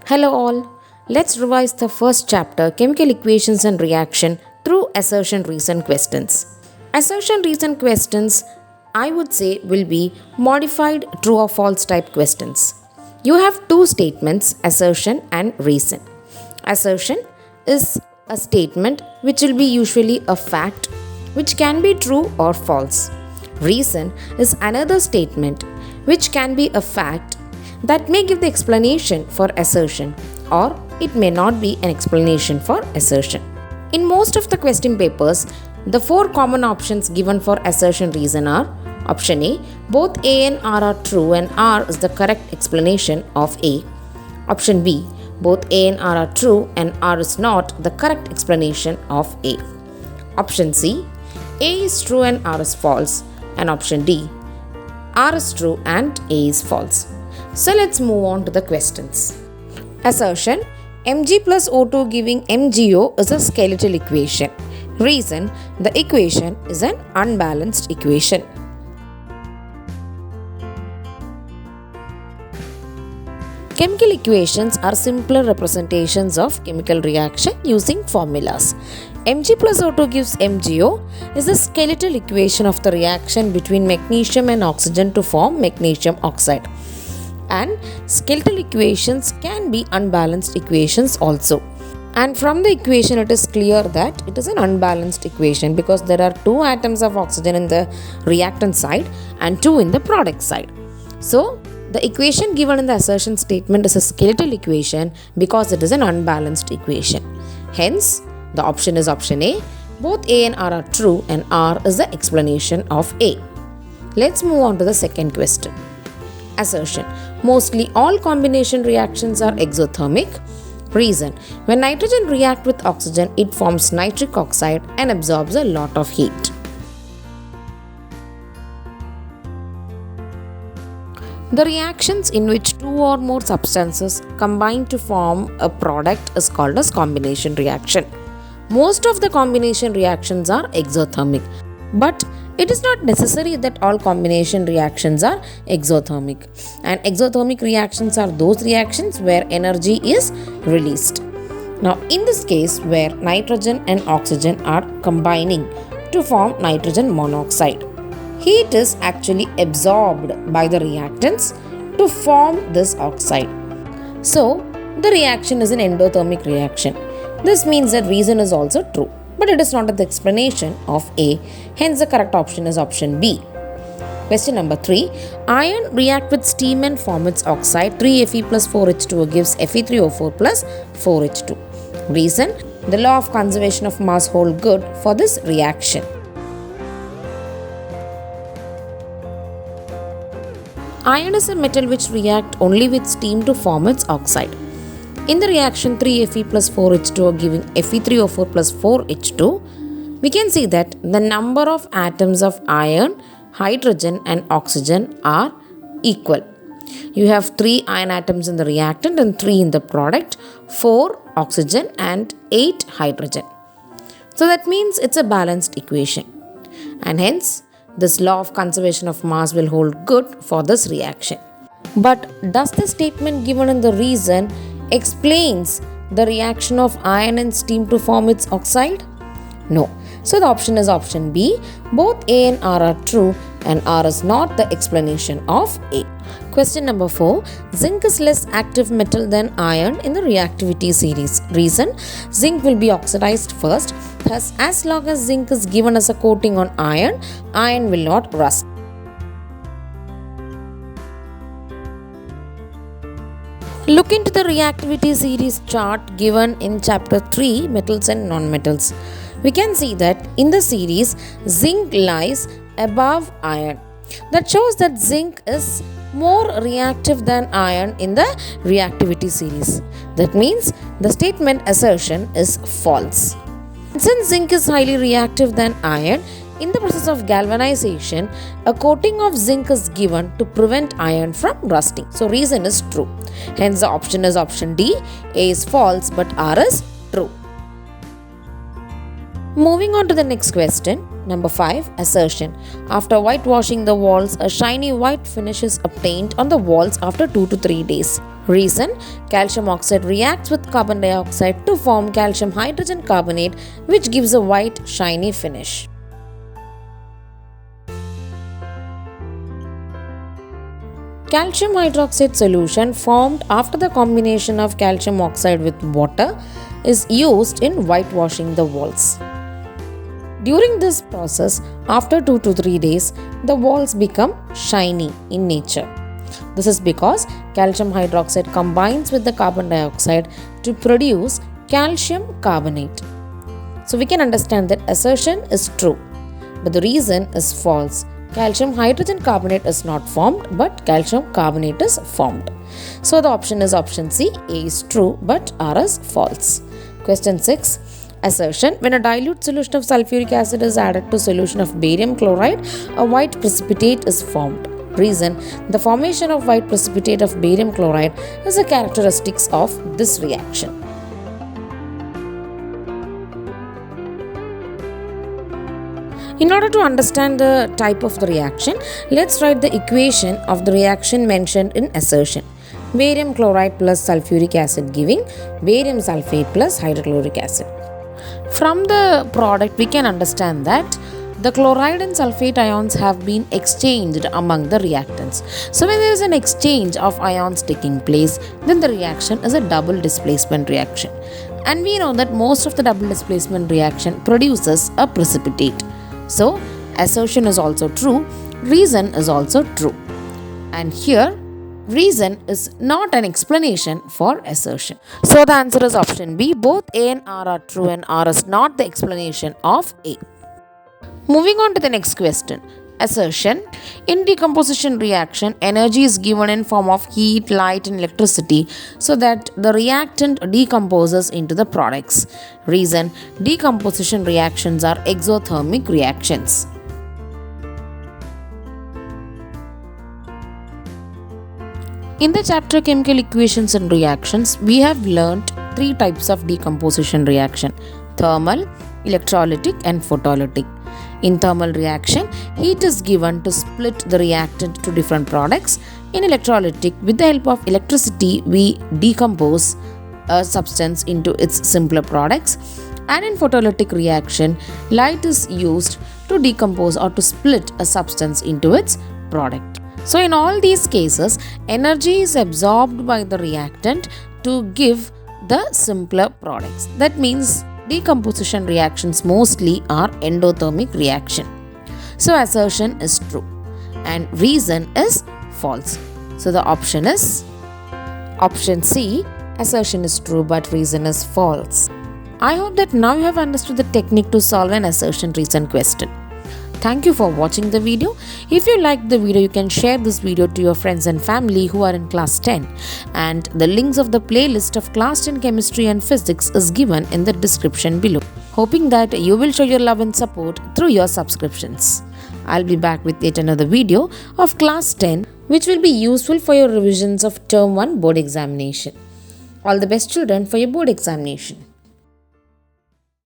Hello all. Let's revise the first chapter, chemical equations and reaction, through assertion reason questions. Assertion reason questions, I would say, will be modified true or false type questions. You have two statements, assertion and reason. Assertion is a statement which will be usually a fact which can be true or false. Reason is another statement which can be a fact that may give the explanation for assertion, or it may not be an explanation for assertion. In most of the question papers, the four common options given for assertion reason are: option A, both A and R are true and R is the correct explanation of A. Option B, both A and R are true and R is not the correct explanation of A. Option C, A is true and R is false. And option D, R is true and A is false. So let's move on to the questions. Assertion: Mg plus O2 giving MgO is a skeletal equation. Reason: the equation is an unbalanced equation. Chemical equations are simpler representations of chemical reaction using formulas. Mg plus O2 gives MgO is the skeletal equation of the reaction between magnesium and oxygen to form magnesium oxide. And skeletal equations can be unbalanced equations also. And from the equation it is clear that it is an unbalanced equation because there are two atoms of oxygen in the reactant side and two in the product side. So the equation given in the assertion statement is a skeletal equation because it is an unbalanced equation. Hence, the option is option A. Both A and R are true and R is the explanation of A. Let's move on to the second question. Assertion: mostly all combination reactions are exothermic. Reason: when nitrogen reacts with oxygen, it forms nitric oxide and absorbs a lot of heat. The reactions in which two or more substances combine to form a product is called as combination reaction. Most of the combination reactions are exothermic, but it is not necessary that all combination reactions are exothermic. And exothermic reactions are those reactions where energy is released. Now, in this case, where nitrogen and oxygen are combining to form nitrogen monoxide, heat is actually absorbed by the reactants to form this oxide. So, the reaction is an endothermic reaction. This means that reason is also true, but it is not the explanation of A. Hence, the correct option is option B. Question number 3. Iron react with steam and form its oxide. 3Fe plus 4H2O gives Fe3O4 plus 4H2. Reason: the law of conservation of mass hold good for this reaction. Iron is a metal which reacts only with steam to form its oxide. In the reaction 3Fe plus 4H2O giving Fe3O4 plus 4H2, we can see that the number of atoms of iron, hydrogen and oxygen are equal. You have 3 iron atoms in the reactant and 3 in the product, 4 oxygen and 8 hydrogen. So that means it's a balanced equation. And hence, this law of conservation of mass will hold good for this reaction. But does the statement given in the reason explains the reaction of iron and steam to form its oxide? No. So the option is option B. Both A and R are true and R is not the explanation of A. Question number 4. Zinc is less active metal than iron in the reactivity series. Reason: zinc will be oxidized first. Thus, as long as zinc is given as a coating on iron, iron will not rust. Look into the reactivity series chart given in chapter 3, metals and nonmetals. We can see that in the series, zinc lies above iron. That shows that zinc is more reactive than iron in the reactivity series. That means the statement assertion is false. Since zinc is highly reactive than iron, in the process of galvanization, a coating of zinc is given to prevent iron from rusting. So reason is true. Hence the option is option D. A is false but R is true. Moving on to the next question. Number 5. Assertion. After whitewashing the walls, a shiny white finish is obtained on the walls after 2 to 3 days. Reason: calcium oxide reacts with carbon dioxide to form calcium hydrogen carbonate, which gives a white, shiny finish. Calcium hydroxide solution formed after the combination of calcium oxide with water is used in whitewashing the walls. During this process, after 2 to 3 days, the walls become shiny in nature. This is because calcium hydroxide combines with the carbon dioxide to produce calcium carbonate. So we can understand that assertion is true, but the reason is false. Calcium hydrogen carbonate is not formed, but calcium carbonate is formed. So the option is option C. A is true, but R is false. Question 6. Assertion: when a dilute solution of sulphuric acid is added to solution of barium chloride, a white precipitate is formed. Reason: the formation of white precipitate of barium chloride is a characteristic of this reaction. In order to understand the type of the reaction, let's write the equation of the reaction mentioned in assertion. Barium chloride plus sulphuric acid giving barium sulfate plus hydrochloric acid. From the product, we can understand that the chloride and sulfate ions have been exchanged among the reactants. So when there is an exchange of ions taking place, then the reaction is a double displacement reaction. And we know that most of the double displacement reaction produces a precipitate. So assertion is also true, reason is also true. And here, reason is not an explanation for assertion. So the answer is option B. Both A and R are true and R is not the explanation of A. Moving on to the next question. Assertion: in decomposition reaction, energy is given in form of heat, light and electricity so that the reactant decomposes into the products. Reason: decomposition reactions are exothermic reactions. In the chapter Chemical Equations and Reactions, we have learnt 3 types of decomposition reaction: thermal, electrolytic and photolytic. In thermal reaction, heat is given to split the reactant to different products. In electrolytic, with the help of electricity, we decompose a substance into its simpler products. And in photolytic reaction, light is used to decompose or to split a substance into its product. So in all these cases, energy is absorbed by the reactant to give the simpler products. That means decomposition reactions mostly are endothermic reaction. So assertion is true and reason is false. So the option is option C. Assertion is true but reason is false. I hope that now you have understood the technique to solve an assertion reason question. Thank you for watching the video. If you liked the video, you can share this video to your friends and family who are in class 10. And the links of the playlist of class 10 chemistry and physics is given in the description below. Hoping that you will show your love and support through your subscriptions. I'll be back with yet another video of class 10 which will be useful for your revisions of term 1 board examination. All the best children for your board examination.